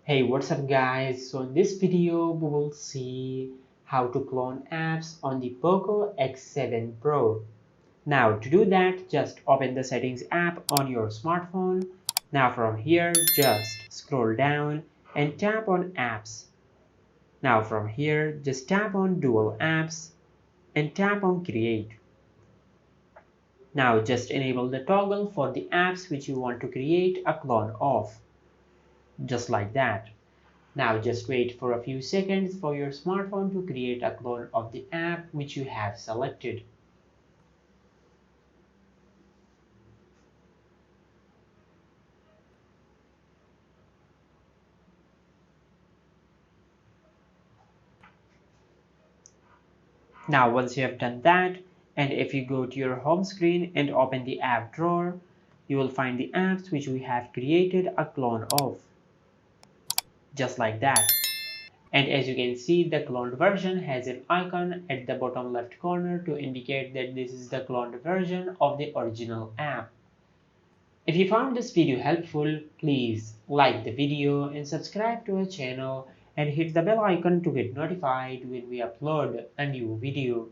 Hey, what's up guys? So in this video we will see how to clone apps on the Poco X7 Pro. Now to do that, just open the settings app on your smartphone. Now from here, just scroll down and tap on apps. Now from here, just tap on dual apps and tap on create. Now just enable the toggle for the apps which you want to create a clone of. Just like that. Now just wait for a few seconds for your smartphone to create a clone of the app which you have selected. Now once you have done that, and if you go to your home screen and open the app drawer, you will find the apps which we have created a clone of. Just like that. And as you can see, the cloned version has an icon at the bottom left corner to indicate that this is the cloned version of the original app. If you found this video helpful, please like the video and subscribe to our channel and hit the bell icon to get notified when we upload a new video.